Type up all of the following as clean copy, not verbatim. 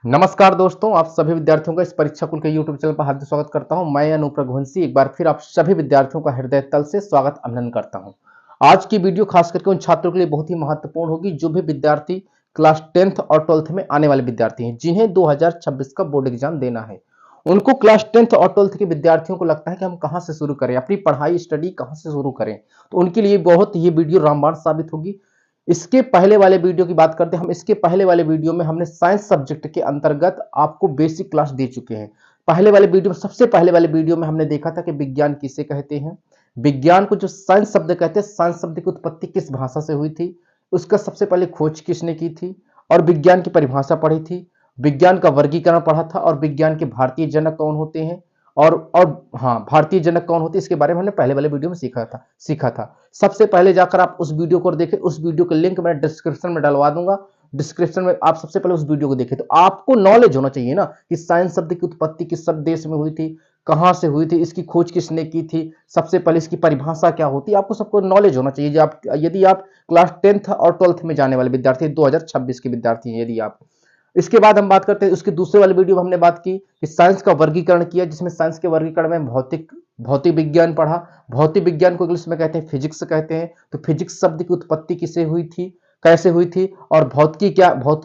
नमस्कार दोस्तों, आप सभी विद्यार्थियों का इस परीक्षा कुल के यूट्यूब चैनल पर हार्दिक स्वागत करता हूं। मैं अनूप रघुवंशी एक बार फिर आप सभी विद्यार्थियों का हृदय तल से स्वागत अभिनंदन करता हूं। आज की वीडियो खास करके उन छात्रों के लिए बहुत ही महत्वपूर्ण होगी जो भी विद्यार्थी क्लास 10th और 12th में आने वाले विद्यार्थी हैं, जिन्हें 2026 का बोर्ड एग्जाम देना है। उनको क्लास 10th और 12th के विद्यार्थियों को लगता है कि हम कहां से शुरू करें, अपनी पढ़ाई स्टडी कहां से शुरू करें, तो उनके लिए बहुत ये वीडियो रामबाण साबित होगी। इसके पहले वाले वीडियो की बात करते हैं हम। इसके पहले वाले वीडियो में हमने साइंस सब्जेक्ट के अंतर्गत आपको बेसिक क्लास दे चुके हैं। पहले वाले वीडियो में, सबसे पहले वाले वीडियो में हमने देखा था कि विज्ञान किसे कहते हैं, विज्ञान को जो साइंस शब्द कहते हैं, साइंस शब्द की उत्पत्ति किस भाषा से हुई थी, उसका सबसे पहले खोज किसने की थी, और विज्ञान की परिभाषा पढ़ी थी, विज्ञान का वर्गीकरण पढ़ा था, और विज्ञान के भारतीय जनक कौन होते हैं, और हाँ, भारतीय जनक कौन होते हैं, इसके बारे में हमने पहले वाले वीडियो में सीखा था। सबसे पहले जाकर आप उस वीडियो को देखें। उस वीडियो का लिंक मैं डिस्क्रिप्शन में डलवा दूंगा। डिस्क्रिप्शन में आप सबसे पहले उस वीडियो को देखें। तो आपको नॉलेज होना चाहिए ना कि साइंस शब्द की उत्पत्ति किस सब देश में हुई थी, कहां से हुई थी, इसकी खोज किसने की थी, सबसे पहले इसकी परिभाषा क्या होती है, आपको सबको नॉलेज होना चाहिए। यदि आप क्लास 10th और 12th में जाने वाले विद्यार्थी, 2026 के विद्यार्थी हैं यदि आप। इसके बाद हम बात करते हैं, उसके दूसरे वाले वीडियो में हमने बात की कि साइंस का वर्गीकरण किया, जिसमें साइंस के वर्गीकरण में भौतिक विज्ञान पढ़ा। भौतिक विज्ञान को इंग्लिश में कहते हैं फिजिक्स कहते हैं। तो फिजिक्स शब्द की उत्पत्ति किसे हुई थी, कैसे हुई थी, और भौतिकी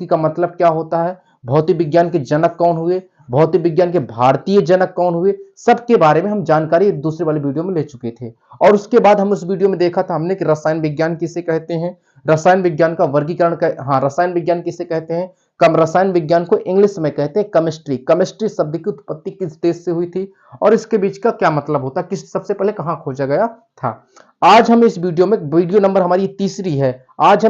का मतलब क्या होता है, भौतिक विज्ञान के जनक कौन हुए, भौतिक विज्ञान के भारतीय जनक कौन हुए, सबके बारे में हम जानकारी दूसरे वाले वीडियो में ले चुके थे। और उसके बाद हम उस वीडियो में देखा था हमने कि रसायन विज्ञान किसे कहते हैं, रसायन विज्ञान का वर्गीकरण हाँ, रसायन विज्ञान किसे कहते हैं, कम रसायन विज्ञान को इंग्लिश में कहते हैं केमिस्ट्री। केमिस्ट्री शब्द की उत्पत्ति किस देश से हुई थी, और इसके बीच का क्या मतलब होता है, किस सबसे पहले कहां खोजा गया था। आज हम इस वीडियो में, वीडियो नंबर हमारी तीसरी है, आज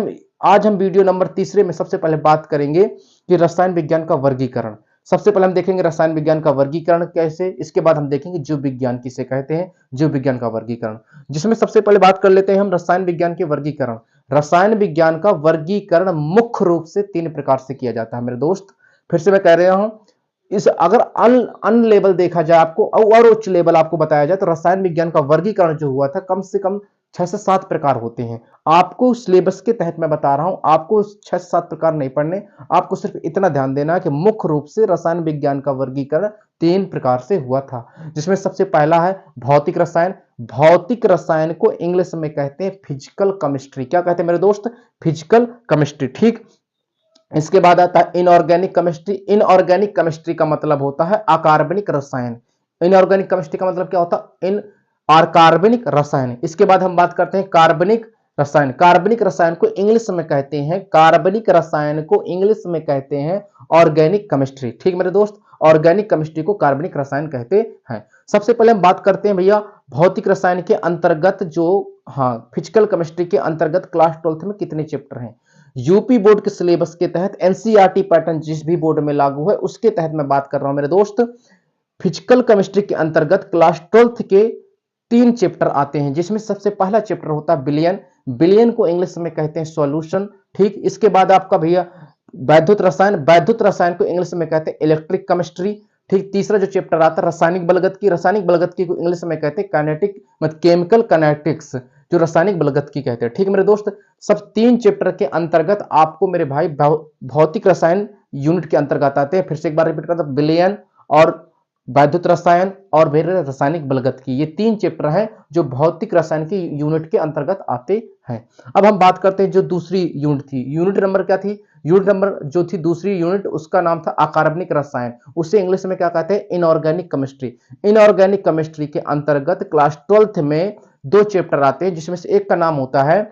हम वीडियो नंबर तीसरे में सबसे पहले बात करेंगे कि रसायन विज्ञान का वर्गीकरण। सबसे पहले हम देखेंगे रसायन विज्ञान का वर्गीकरण कैसे, इसके बाद हम देखेंगे जीव विज्ञान किसे कहते हैं, जीव विज्ञान का वर्गीकरण, जिसमें सबसे पहले बात कर लेते हैं हम रसायन विज्ञान के वर्गीकरण। रसायन विज्ञान का वर्गीकरण मुख्य रूप से 3 प्रकार से किया जाता है मेरे दोस्त। फिर से मैं कह रहा हूं, इस अगर अन लेवल देखा जाए आपको, और उच्च लेवल आपको बताया जाए, तो रसायन विज्ञान का वर्गीकरण जो हुआ था कम से कम 6 से 7 प्रकार होते हैं। आपको सिलेबस के तहत मैं बता रहा हूं, आपको 6 से 7 प्रकार नहीं पढ़ने, आपको सिर्फ इतना ध्यान देना है कि मुख्य रूप से रसायन विज्ञान का वर्गीकरण 3 प्रकार से हुआ था, जिसमें सबसे पहला है भौतिक रसायन। भौतिक रसायन को इंग्लिश में कहते हैं फिजिकल केमिस्ट्री। क्या कहते हैं मेरे दोस्त, फिजिकल केमिस्ट्री, ठीक। इसके बाद आता है इनऑर्गेनिक केमिस्ट्री। इनऑर्गेनिक केमिस्ट्री का मतलब होता है अकार्बनिक रसायन। इनऑर्गेनिक केमिस्ट्री का मतलब क्या होता है, इन कार्बनिक रसायन। इसके बाद हम बात करते हैं कार्बनिक रसायन। कार्बनिक रसायन को इंग्लिश में कहते हैं, कार्बनिक रसायन को इंग्लिश में कहते हैं ऑर्गेनिक केमिस्ट्री, ठीक मेरे दोस्त। ऑर्गेनिक केमिस्ट्री को कार्बनिक रसायन कहते हैं। सबसे पहले हम बात करते हैं भैया भौतिक रसायन के अंतर्गत, जो हाँ, फिजिकल केमिस्ट्री के अंतर्गत क्लास 12th में कितने चैप्टर हैं। यूपी बोर्ड के सिलेबस के तहत, एनसीईआरटी पैटर्न जिस भी बोर्ड में लागू है उसके तहत मैं बात कर रहा हूं मेरे दोस्त। फिजिकल केमिस्ट्री के अंतर्गत क्लास 12th के 3 चैप्टर आते हैं, जिसमें सबसे पहला चैप्टर होता है बिलियन। बिलियन को इंग्लिश में कहते हैं सॉल्यूशन, ठीक। इसके बाद आपका भैया वैद्युत रसायन। वैद्युत रसायन को इंग्लिश में कहते हैं इलेक्ट्रिक केमिस्ट्री, ठीक। तीसरा जो चैप्टर आता है रासायनिक बलगत की। रासायनिक बलगत की को इंग्लिश में कहते हैं काइनेटिक, मतलब केमिकल काइनेटिक्स, जो रासायनिक बलगत की कहते हैं, ठीक मेरे दोस्त। सब 3 चैप्टर के अंतर्गत आपको मेरे भाई भौतिक रसायन यूनिट के अंतर्गत आते हैं। फिर से एक बार रिपीट करता हूं, बिलियन और वैद्युत रसायन और फिर रासायनिक बलगत की, ये 3 चैप्टर हैं जो भौतिक रसायन की यूनिट के अंतर्गत आते हैं। अब हम बात करते हैं जो दूसरी यूनिट थी, यूनिट नंबर क्या थी, यूनिट नंबर जो थी दूसरी यूनिट, उसका नाम था अकार्बनिक रसायन। उसे इंग्लिश में क्या कहते हैं, इनऑर्गेनिक केमिस्ट्री। इनऑर्गेनिक केमिस्ट्री के अंतर्गत क्लास 12th में 2 चैप्टर आते हैं, जिसमें से एक का नाम होता है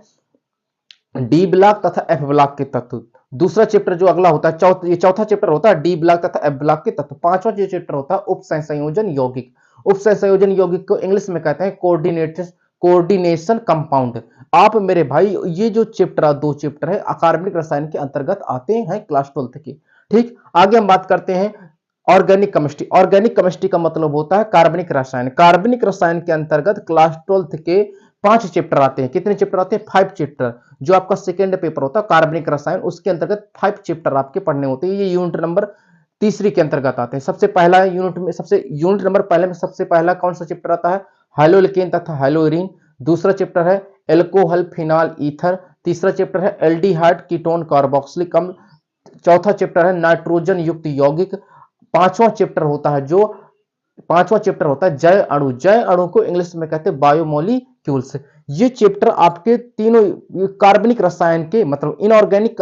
डी ब्लॉक तथा एफ ब्लॉक के तत्व। दूसरा चैप्टर जो अगला होता है, ये चौथा चैप्टर होता है डी ब्लॉक तथा एफ ब्लॉक के तत्व। पांचवा जो चैप्टर होता है उपसंयोजन यौगिक। उपसंयोजन यौगिक को इंग्लिश में कहते हैं कोऑर्डिनेशन कंपाउंड। आप मेरे भाई ये जो चैप्टर 2 चैप्टर है अकार्बनिक रसायन के अंतर्गत आते हैं क्लास 12th के, ठीक। आगे हम बात करते हैं ऑर्गेनिक केमिस्ट्री। ऑर्गेनिक केमिस्ट्री का मतलब होता है कार्बनिक रसायन। कार्बनिक रसायन के अंतर्गत क्लास 12th के 5 चैप्टर आते हैं। कितने चैप्टर आते हैं, 5 चैप्टर। जो आपका सेकेंड पेपर होता है कार्बनिक रसायन, उसके अंतर्गत 5 चैप्टर आपके पढ़ने होते हैं। ये यूनिट नंबर तीसरी के अंतर्गत आते हैं। सबसे पहला यूनिट में, यूनिट नंबर पहले में सबसे पहला कौन सा चैप्टर आता है, हाइलोलिकेन तथा हाइलोरीन। दूसरा चैप्टर है एल्कोहल फिनाल ईथर। तीसरा चैप्टर है एल्डिहाइड कीटोन कार्बोक्सिलिक अम्ल। चौथा चैप्टर है नाइट्रोजन युक्त यौगिक। पांचवा चैप्टर होता है जय अणु। जय अणु को इंग्लिश में कहते हैं बायोमोलिक्यूल्स। ये चैप्टर आपके तीनों कार्बनिक रसायन के मतलब इनऑर्गेनिक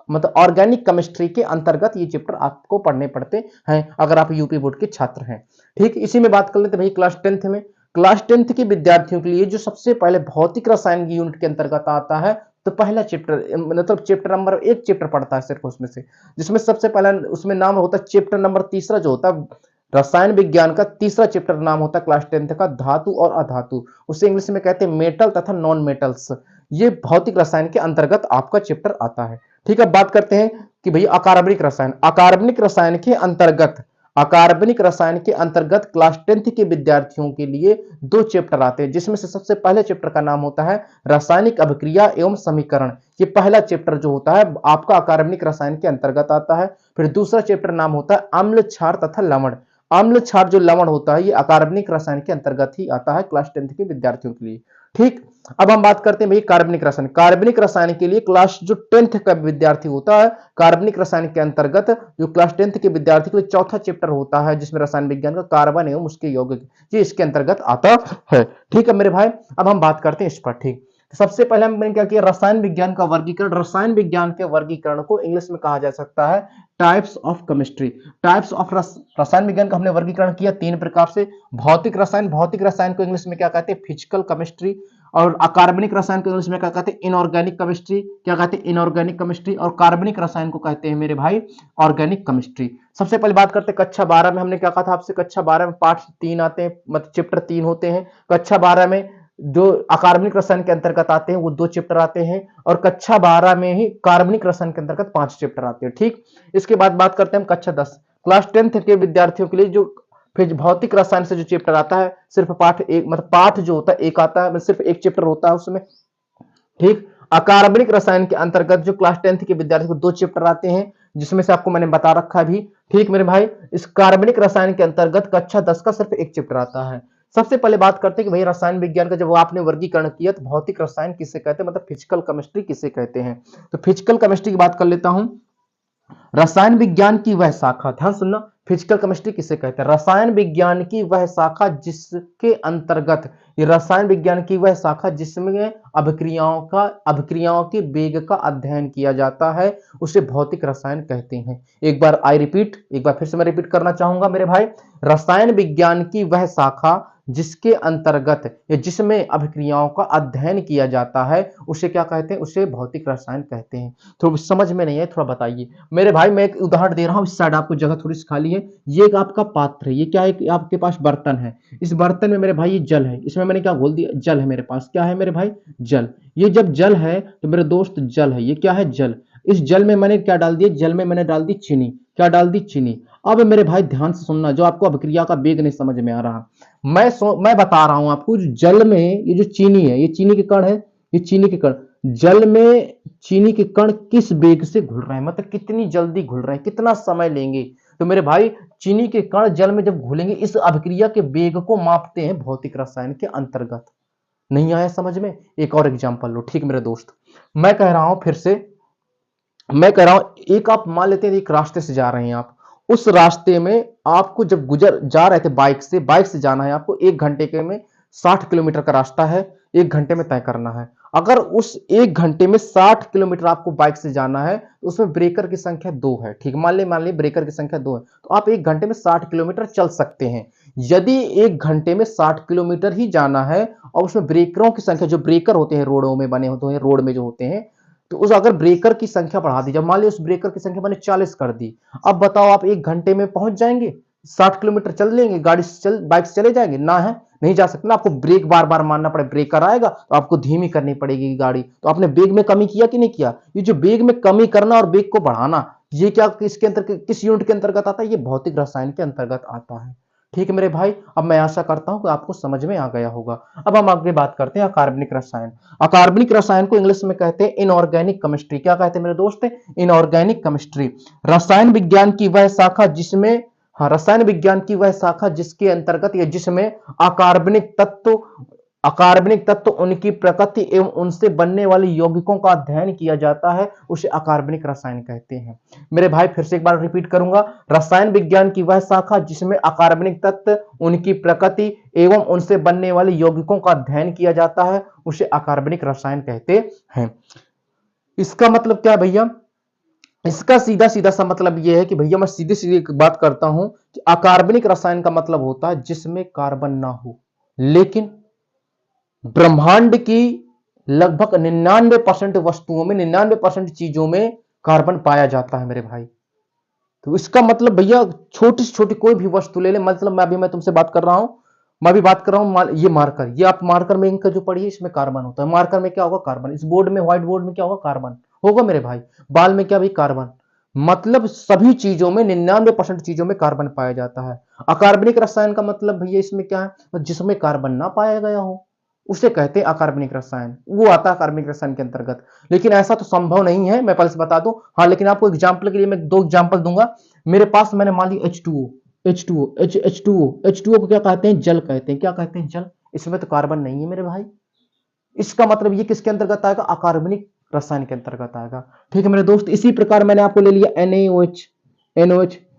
मतलब ऑर्गेनिक केमिस्ट्री के अंतर्गत ये चैप्टर आपको पढ़ने पड़ते हैं अगर आप यूपी बोर्ड के छात्र हैं। ठीक, इसी में बात कर लेते हैं भाई क्लास 10th में। क्लास 10th के विद्यार्थियों के लिए जो सबसे पहले भौतिक रसायन की यूनिट के अंतर्गत आता है, तो पहला चैप्टर मतलब चैप्टर नंबर 1 चैप्टर पढ़ता है सिर्फ उसमें से, जिसमें सबसे पहला उसमें नाम होता है चैप्टर नंबर तीसरा जो होता है रसायन विज्ञान का तीसरा चैप्टर नाम होता है क्लास 10th का धातु और अधातु। उसे इंग्लिश में कहते हैं मेटल तथा नॉन मेटल्स। ये भौतिक रसायन के अंतर्गत आपका चैप्टर आता है। ठीक है, बात करते हैं कि भैया अकार्बनिक रसायन। अकार्बनिक रसायन के अंतर्गत क्लास 10th के विद्यार्थियों के लिए 2 चैप्टर आते हैं, जिसमें से सबसे पहले चैप्टर का नाम होता है रासायनिक अभिक्रिया एवं समीकरण। ये पहला चैप्टर जो होता है आपका अकार्बनिक रसायन के अंतर्गत आता है। फिर दूसरा चैप्टर नाम होता है अम्ल क्षार तथा लवण। अम्ल क्षार जो लवण होता है ये अकार्बनिक रसायन के अंतर्गत ही आता है क्लास 10th के विद्यार्थियों के लिए। ठीक, अब हम बात करते हैं भाई कार्बनिक रसायन। कार्बनिक रसायन के लिए क्लास जो 10th का विद्यार्थी होता है, कार्बनिक रसायन के अंतर्गत जो क्लास 10th के विद्यार्थी के लिए चौथा चैप्टर होता है जिसमें रसायन विज्ञान का कार्बन एवं उसके यौगिक, ये इसके अंतर्गत आता है। ठीक है मेरे भाई, अब हम बात करते हैं इस पर। ठीक, सबसे पहले हमने क्या किया, रसायन विज्ञान का वर्गीकरण। रसायन विज्ञान के वर्गीकरण को इंग्लिश में कहा जा सकता है types of chemistry. Types of रसायन विज्ञान का हमने वर्गीकरण किया 3 प्रकार से। भौतिक रसायन को इंग्लिश में क्या कहते हैं, फिजिकल केमिस्ट्री। और अकार्बनिक रसायन को इंग्लिश में क्या कहते हैं, इनऑर्गेनिक केमिस्ट्री। क्या कहते हैं, इनऑर्गेनिक केमिस्ट्री। और कार्बनिक रसायन को कहते हैं मेरे भाई ऑर्गेनिक केमिस्ट्री। सबसे पहले बात करते हैं कक्षा 12 में हमने क्या कहा था आपसे, कक्षा 12 में पाठ 3 आते हैं, मतलब चैप्टर 3 होते हैं। कक्षा 12 में जो अकार्बनिक रसायन के अंतर्गत आते हैं वो 2 चैप्टर आते हैं, और कक्षा 12 में ही कार्बनिक रसायन के अंतर्गत 5 चैप्टर आते हैं। ठीक, इसके बाद बात करते हैं हम कक्षा 10। क्लास 10th के विद्यार्थियों के लिए जो फिर भौतिक रसायन से जो चैप्टर आता है सिर्फ पाठ एक, मतलब पाठ जो होता है एक आता है, सिर्फ एक चैप्टर होता है उसमें। ठीक, अकार्बनिक रसायन के अंतर्गत जो क्लास 10th के विद्यार्थी को 2 चैप्टर आते हैं, जिसमें से आपको मैंने बता रखा भी। ठीक मेरे भाई, इस कार्बनिक रसायन के अंतर्गत कक्षा 10 का सिर्फ एक चैप्टर आता है। सबसे पहले बात करते हैं कि भाई रसायन विज्ञान का जब आपने वर्गीकरण किया तो भौतिक रसायन किसे कहते हैं, मतलब फिजिकल केमिस्ट्री किसे कहते हैं। तो फिजिकल केमिस्ट्री की बात कर लेता हूं। रसायन विज्ञान की वह शाखा, ध्यान सुनना, फिजिकल केमिस्ट्री किसे कहते हैं, रसायन विज्ञान की वह शाखा जिसके अंतर्गत, ये रसायन विज्ञान की वह शाखा जिसमें अभिक्रियाओं के वेग का अध्ययन किया जाता है, उसे भौतिक रसायन कहते हैं। एक बार फिर से मैं रिपीट करना चाहूंगा मेरे भाई, रसायन विज्ञान की वह शाखा जिसके अंतर्गत या जिसमें अभिक्रियाओं का अध्ययन किया जाता है उसे क्या कहते हैं, उसे भौतिक रसायन कहते हैं। तो समझ में नहीं है, थोड़ा बताइए मेरे भाई। मैं एक उदाहरण दे रहा हूं, इस साइड आपको जगह थोड़ी सी खाली है। ये एक आपका पात्र है, ये क्या है, आपके पास बर्तन है। इस बर्तन में मेरे भाई ये जल है, इसमें मैंने क्या घोल दिया, जल है मेरे पास। क्या है मेरे भाई, जल। ये जब जल है तो मेरे दोस्त जल है, ये क्या है, जल। इस जल में मैंने क्या डाल दिया, जल में मैंने डाल दी चीनी। क्या डाल दी, चीनी। अब मेरे भाई ध्यान से सुनना, जो आपको अभिक्रिया का वेग नहीं समझ में आ रहा, मैं बता रहा हूं आपको, जल में ये जो चीनी है, ये चीनी के कण है, ये चीनी के कण, जल में चीनी के कण किस वेग से घुल रहे हैं, मतलब कितनी जल्दी घुल रहे हैं, कितना समय लेंगे। तो मेरे भाई चीनी के कण जल में जब घुलेंगे, इस अभिक्रिया के वेग को मापते हैं भौतिक रसायन के अंतर्गत। नहीं आया समझ में, एक और एग्जांपल लो। ठीक मेरे दोस्त, मैं कह रहा हूं फिर से, मैं कह रहा हूं, एक आप मान लेते हैं एक रास्ते से जा रहे हैं आप, उस रास्ते में आपको जब जा रहे थे बाइक से जाना है आपको, 1 घंटे के में 60 किलोमीटर का रास्ता है, 1 घंटे में तय करना है। अगर उस 1 घंटे में 60 किलोमीटर आपको बाइक से जाना है तो उसमें ब्रेकर की संख्या 2 है। ठीक, मान ली ब्रेकर की संख्या 2 है, तो आप 1 घंटे में 60 किलोमीटर चल सकते हैं। यदि 1 घंटे में 60 किलोमीटर ही जाना है और उसमें ब्रेकरों की संख्या, जो ब्रेकर होते हैं रोडों में बने होते हैं, रोड में जो होते हैं, तो उस अगर ब्रेकर की संख्या बढ़ा दी, जब मान ली उस ब्रेकर की संख्या मैंने 40 कर दी, अब बताओ आप 1 घंटे में पहुंच जाएंगे, 60 किलोमीटर चल लेंगे, बाइक से चले जाएंगे ना, है नहीं जा सकते ना, आपको ब्रेक बार बार मारना पड़े, ब्रेकर आएगा तो आपको धीमी करनी पड़ेगी गाड़ी। तो आपने वेग में कमी किया कि नहीं किया। ये जो वेग में कमी करना और वेग को बढ़ाना, ये क्या किसके अंतर्गत, किस यूनिट के अंतर्गत आता है, ये भौतिक रसायन के अंतर्गत आता है। ठीक है मेरे भाई, अब मैं आशा करता हूं कि आपको समझ में आ गया होगा। अब हम आगे बात करते हैं अकार्बनिक रसायन। अकार्बनिक रसायन को इंग्लिश में कहते हैं इनऑर्गेनिक केमिस्ट्री। क्या कहते हैं मेरे दोस्त, इनऑर्गेनिक केमिस्ट्री। रसायन विज्ञान की वह शाखा जिसमें, रसायन विज्ञान की वह शाखा जिसके अंतर्गत या जिसमें अकार्बनिक तत्व अकार्बनिक तत्व उनकी प्रकृति एवं उनसे बनने वाले यौगिकों का अध्ययन किया जाता है, उसे अकार्बनिक रसायन कहते हैं। मेरे भाई फिर से एक बार रिपीट करूंगा, रसायन विज्ञान की वह शाखा जिसमें अकार्बनिक तत्व, उनकी प्रकृति एवं उनसे बनने वाले यौगिकों का अध्ययन किया जाता है, उसे अकार्बनिक रसायन कहते हैं। इसका मतलब क्या है भैया? इसका सीधा सीधा सा मतलब यह है कि भैया मैं सीधी सीधी बात करता हूं कि अकार्बनिक रसायन का मतलब होता है जिसमें कार्बन ना हो, लेकिन ब्रह्मांड की लगभग 99% वस्तुओं में, 99% चीजों में कार्बन पाया जाता है मेरे भाई। तो इसका मतलब भैया छोटी से छोटी कोई भी वस्तु ले ले, मतलब मैं तुमसे बात कर रहा हूं, मैं भी बात कर रहा हूं, ये मार्कर, ये आप मार्कर में इंक जो पढ़िए इसमें कार्बन होता है, मार्कर में क्या होगा? कार्बन। इस बोर्ड में, व्हाइट बोर्ड में क्या होगा? कार्बन होगा मेरे भाई। बाल में क्या भाई? कार्बन। मतलब सभी चीजों में, 99% चीजों में कार्बन पाया जाता है। अकार्बनिक रसायन का मतलब भैया इसमें क्या है? जिसमें कार्बन ना पाया गया हो उसे कहते हैं अकार्बनिक रसायन, वो आता है अकार्बनिक रसायन के अंतर्गत। लेकिन ऐसा तो संभव नहीं है, मैं पहले से बता दूं। हाँ, लेकिन आपको एग्जाम्पल के लिए मैं 2 एग्जाम्पल दूंगा। मेरे पास मैंने मान ली H2O, H2O को क्या कहते हैं? जल कहते हैं। क्या कहते हैं? जल। इसमें तो कार्बन नहीं है मेरे भाई। इसका मतलब ये किसके अंतर्गत आएगा? अकार्बनिक रसायन के अंतर्गत आएगा। ठीक है मेरे दोस्त, इसी प्रकार मैंने आपको ले लिया NaOH,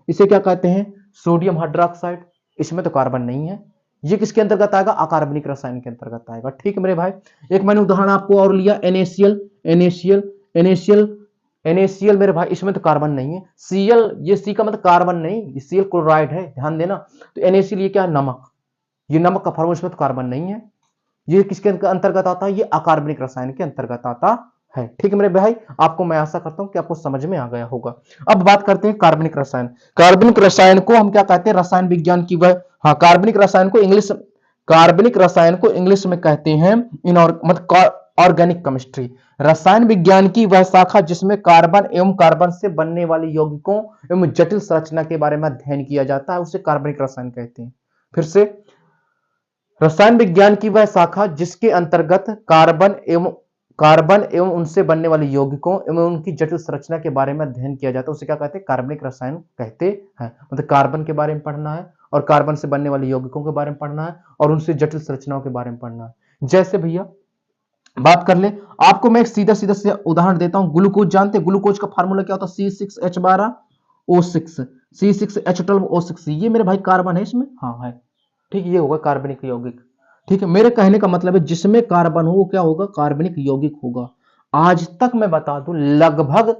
इसे क्या कहते हैं? Sodium hydroxide. इसमें तो कार्बन नहीं है, ये किसके अंतर्गत आएगा? अकार्बनिक रसायन के अंतर्गत आएगा। ठीक है मेरे भाई, एक मैंने उदाहरण आपको और लिया NaCl मेरे भाई, इसमें तो कार्बन नहीं है। Cl, ये C का मतलब कार्बन नहीं, ये Cl क्लोराइड है, ध्यान देना। तो NaCl ये क्या है? नमक। ये नमक का फॉर्मूला, इसमें तो कार्बन नहीं है। ये किसके अंतर्गत आता है? ये अकार्बनिक रसायन के अंतर्गत आता है। ठीक है मेरे भाई, आपको मैं आशा करता हूं कि आपको समझ में आ गया होगा। अब बात करते हैं कार्बनिक रसायन। कार्बनिक रसायन को हम क्या कहते हैं? रसायन विज्ञान की वह, हाँ, कार्बनिक रसायन को इंग्लिश में कहते हैं मतलब ऑर्गेनिक केमिस्ट्री। रसायन विज्ञान की वह शाखा जिसमें कार्बन एवं कार्बन से बनने वाले यौगिकों एवं जटिल संरचना के बारे में अध्ययन किया जाता है, उसे कार्बनिक रसायन कहते हैं। फिर से, रसायन विज्ञान की वह शाखा जिसके अंतर्गत कार्बन एवं उनसे बनने वाले यौगिकों एवं उनकी जटिल संरचना के बारे में अध्ययन किया जाता है, उसे क्या कहते हैं? कार्बनिक रसायन कहते हैं। मतलब कार्बन के बारे में पढ़ना है और कार्बन से बनने वाले यौगिकों के बारे में पढ़ना है और उनसे जटिल संरचनाओं के बारे में पढ़ना है। जैसे भैया बात कर ले, आपको मैं एक सीधा सीधा से उदाहरण देता हूं। ग्लूकोज जानते हैं? ग्लूकोज का फार्मूला क्या होता है? C6H12O6, C6H12O6। ये मेरे भाई कार्बन है इसमें, हाँ है। ठीक, ये होगा कार्बनिक यौगिक। ठीक है, मेरे कहने का मतलब है जिसमें कार्बन हो वो क्या होगा? कार्बनिक यौगिक होगा। आज तक मैं बता दूं, लगभग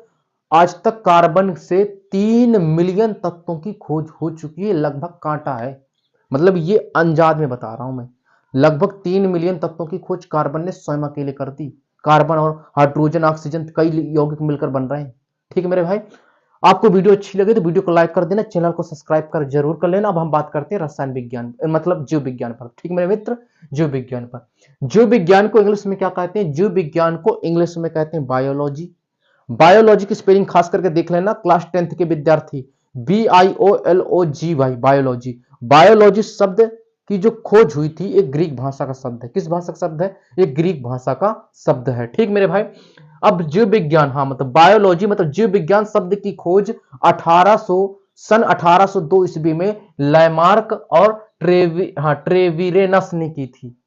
आज तक कार्बन से 3 मिलियन तत्वों की खोज हो चुकी है। लगभग कांटा है, मतलब ये अंदाज में बता रहा हूं मैं। लगभग 3 मिलियन तत्वों की खोज कार्बन ने स्वयं अकेले कर दी। कार्बन और हाइड्रोजन, ऑक्सीजन, कई यौगिक मिलकर बन रहे हैं। ठीक है मेरे भाई, आपको वीडियो अच्छी लगे तो वीडियो को लाइक कर देना, चैनल को सब्सक्राइब कर जरूर कर लेना। अब हम बात करते हैं रसायन विज्ञान, मतलब जीव विज्ञान पर। ठीक मेरे मित्र, जीव विज्ञान पर। जीव विज्ञान को इंग्लिश में क्या कहते हैं? जीव विज्ञान को इंग्लिश में कहते हैं बायोलॉजी। बायोलॉजी की स्पेलिंग खास करके देख लेना क्लास 10th के विद्यार्थी। BIOLOGY, biology. बायोलॉजी शब्द की जो खोज हुई थी एक ग्रीक भाषा का शब्द है। किस भाषा का शब्द है? एक ग्रीक भाषा का शब्द है। ठीक मेरे भाई, अब जीव विज्ञान, हाँ मतलब बायोलॉजी मतलब जीव विज्ञान शब्द की खोज 1802 ईस्वी में लैमार्क और ट्रेविरेनस ने की थी।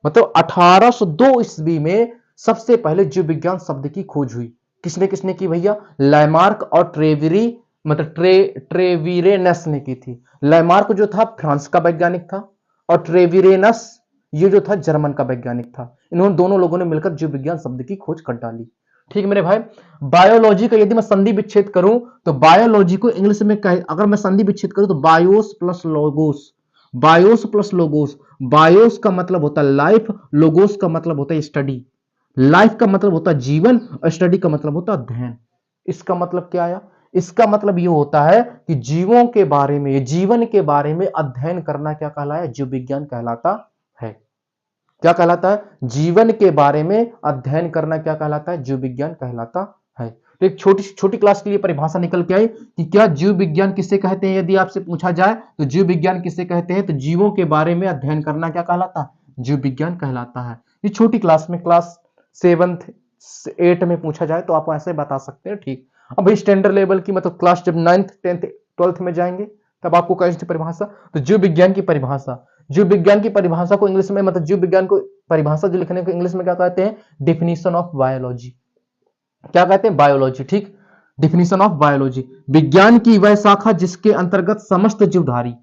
मतलब 1802 ईस्वी में सबसे पहले जीव विज्ञान शब्द की खोज हुई। किसने किसने की भैया? लैमार्क और ट्रेविरेनस ने की थी। लैमार्क जो था फ्रांस का वैज्ञानिक था और ट्रेविरेनस ये जो था जर्मन का वैज्ञानिक था। इन्होंने दोनों लोगों ने मिलकर जीव विज्ञान शब्द की खोज कर डाली। ठीक मेरे भाई, बायोलॉजी का यदि मैं संधि विच्छेद करूं तो बायोलॉजी को इंग्लिश में अगर मैं संधि विच्छेद करूं तो BIOS plus logos. BIOS plus logos. BIOS का मतलब होता है लाइफ, लोगोस का मतलब होता है स्टडी। लाइफ का मतलब होता है जीवन और स्टडी का मतलब होता है अध्ययन। इसका मतलब क्या आया? इसका मतलब यह होता है कि जीवों के बारे में, जीवन के बारे में अध्ययन करना क्या कहलाया? जीव विज्ञान कहलाता है। क्या कहलाता है? जीवन के बारे में अध्ययन करना क्या कहलाता है? जीव विज्ञान कहलाता है। तो एक छोटी छोटी क्लास के लिए परिभाषा निकल के आई कि क्या जीव विज्ञान किसे कहते हैं। यदि आपसे पूछा जाए तो जीव विज्ञान किसे कहते हैं, तो जीवों के बारे में अध्ययन करना क्या कहलाता है? जीव विज्ञान कहलाता है। ये छोटी क्लास में, क्लास 7th 8 में पूछा जाए तो आप ऐसे बता सकते हैं। ठीक, अब भाई स्टैंडर्ड लेवल की मतलब क्लास जब 9th 10th 12th में जाएंगे तब आपको कहेंगे परिभाषा। तो जीव विज्ञान की परिभाषा, जीव विज्ञान की परिभाषा को इंग्लिश में, मतलब जीव विज्ञान को परिभाषा जो लिखने को इंग्लिश में क्या कहते हैं, डिफिनीशन ऑफ बायोलॉजी। क्या कहते हैं, बायोलॉजी, ठीक, डिफिनीशन ऑफ बायोलॉजी। विज्ञान की वह शाखा जिसके अंतर्गत समस्त जीवधारी,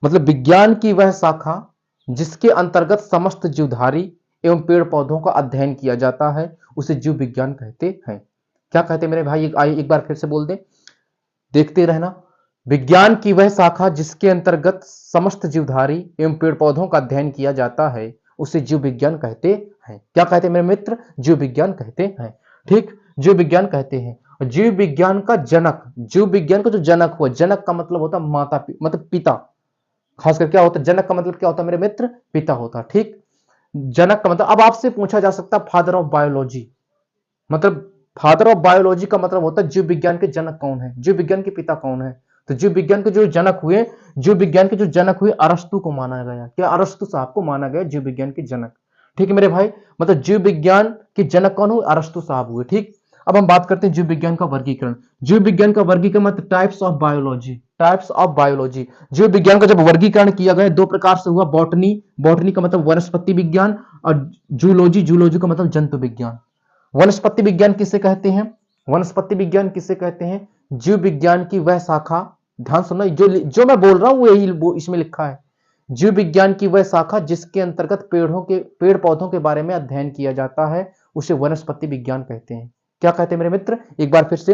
मतलब विज्ञान की वह शाखा जिसके अंतर्गत समस्त जीवधारी एवं पेड़ पौधों का अध्ययन किया जाता है उसे जीव विज्ञान कहते हैं। क्या कहते हैं मेरे भाई, आइए एक बार फिर से बोल दें, देखते रहना। विज्ञान की वह शाखा जिसके अंतर्गत समस्त जीवधारी एवं पेड़ पौधों का अध्ययन किया जाता है उसे जीव विज्ञान कहते हैं। क्या कहते हैं मेरे मित्र, जीव विज्ञान कहते हैं, ठीक, जीव विज्ञान कहते हैं। जीव विज्ञान का जनक, जीव विज्ञान का जो जनक हुआ, जनक का मतलब होता है माता, मतलब पिता, खासकर क्या होता है, जनक का मतलब क्या होता है मेरे मित्र, पिता होता, ठीक, जनक का मतलब। अब आपसे पूछा जा सकता है फादर ऑफ बायोलॉजी, मतलब फादर ऑफ बायोलॉजी का मतलब होता है जीव विज्ञान के जनक कौन है, जीव विज्ञान के पिता कौन है। तो जीव विज्ञान के जो जनक हुए, जीव विज्ञान के जो जनक हुए अरस्तु को माना गया, क्या अरस्तु साहब को माना गया जीव विज्ञान के जनक, ठीक है मेरे भाई। मतलब जीव विज्ञान के जनक कौन हुए, अरस्तु साहब हुए, ठीक। अब हम बात करते हैं जीव विज्ञान का वर्गीकरण। जीव विज्ञान का वर्गीकरण मतलब types of biology, types of biology. जीव विज्ञान का जब वर्गीकरण किया गया दो प्रकार से हुआ, बॉटनी, बॉटनी का मतलब वनस्पति विज्ञान, और जूलॉजी, जूलॉजी का मतलब जंतु विज्ञान। वनस्पति विज्ञान किसे कहते हैं, वनस्पति विज्ञान किसे कहते हैं, जीव विज्ञान की वह शाखा, ध्यान सुनना, जो मैं बोल रहा हूं वो यही इसमें लिखा है, जीव विज्ञान की वह शाखा जिसके अंतर्गत पेड़ पौधों के बारे में अध्ययन किया जाता है उसे वनस्पति विज्ञान कहते हैं। क्या कहते हैं मेरे मित्र, एक बार फिर से,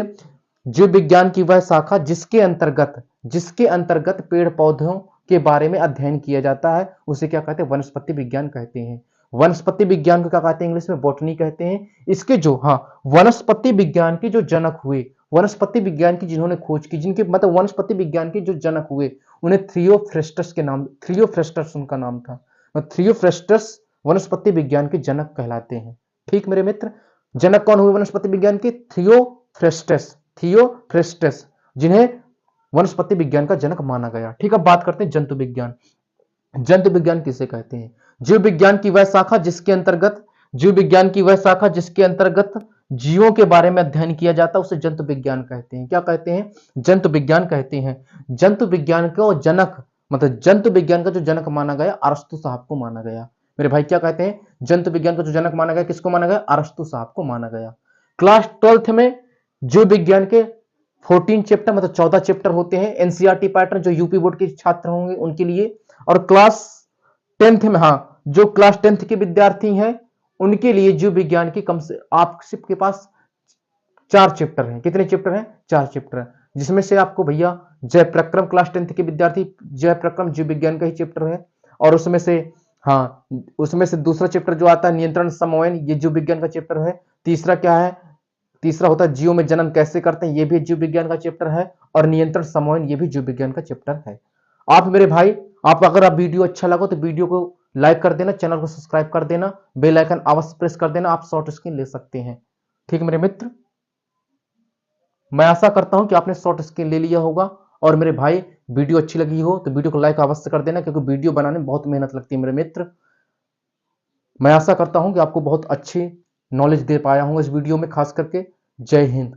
जीव विज्ञान की वह शाखा जिसके अंतर्गत पेड़ पौधों के बारे में अध्ययन किया जाता है उसे क्या कहते हैं, वनस्पति विज्ञान कहते हैं। वनस्पति विज्ञान को क्या कहते हैं, इंग्लिश में बॉटनी कहते हैं। इसके जो, हाँ, वनस्पति विज्ञान के जो जनक हुए, वनस्पति विज्ञान की जिन्होंने खोज की, जिनके मतलब वनस्पति विज्ञान के जो जनक हुए उन्हें थियोफ्रेस्टस के नाम, थियोफ्रेस्टस उनका नाम था, थियोफ्रेस्टस वनस्पति विज्ञान के जनक कहलाते हैं, ठीक मेरे मित्र। जनक कौन हुए वनस्पति विज्ञान के, थियोफ्रेस्टस, थियोफ्रेस्टस, जिन्हें वनस्पति विज्ञान का जनक माना गया, ठीक। अब बात करते हैं जंतु विज्ञान। जंतु विज्ञान किसे कहते हैं, जीव विज्ञान की वह शाखा जिसके अंतर्गत, जीव विज्ञान की वह शाखा जिसके अंतर्गत जीवों के बारे में अध्ययन किया जाता है उसे जंतु विज्ञान कहते हैं। क्या कहते हैं, जंतु विज्ञान कहते हैं। जंतु विज्ञान को जनक, मतलब जंतु विज्ञान का जो जनक माना गया अरस्तु साहब को माना गया मेरे भाई। क्या कहते हैं, जंतु विज्ञान का जो जनक माना गया किसको माना गया, अरस्तु साहब को माना गया। क्लास 12th में जीव विज्ञान के 14 चैप्टर, मतलब 14 चैप्टर होते हैं, एनसीईआरटी पैटर्न, जो यूपी बोर्ड के छात्र होंगे उनके लिए। और क्लास 10th में, हाँ, जो क्लास 10th के विद्यार्थी हैं उनके लिए जीव विज्ञान की कम से आपके पास 4 चैप्टर हैं। कितने चैप्टर हैं, 4 चैप्टर, जिसमें से आपको भैया जय प्रक्रम, क्लास 10th के विद्यार्थी, जय प्रक्रम जीव विज्ञान का ही चैप्टर है। और उसमें से, हाँ, उसमें से दूसरा चैप्टर जो आता है नियंत्रण समन्वय, ये जीव विज्ञान का चैप्टर है। तीसरा क्या है, तीसरा होता है जीव में जन्म कैसे करते हैं, ये भी जीव विज्ञान का चैप्टर है। और नियंत्रण समन्वय, ये भी जीव विज्ञान का चैप्टर है। आप मेरे भाई, आप अगर आप वीडियो अच्छा लगा तो वीडियो को लाइक कर देना, चैनल को सब्सक्राइब कर देना, बेल आइकन अवश्य प्रेस कर देना, आप शॉर्ट स्क्रीन ले सकते हैं, ठीक मेरे मित्र। मैं आशा करता हूं कि आपने शॉर्ट स्क्रीन ले लिया होगा। और मेरे भाई, वीडियो अच्छी लगी हो तो वीडियो को लाइक अवश्य कर देना, क्योंकि वीडियो बनाने में बहुत मेहनत लगती है मेरे मित्र। मैं आशा करता हूं कि आपको बहुत अच्छी नॉलेज दे पाया हूं इस वीडियो में, खास करके। जय हिंद।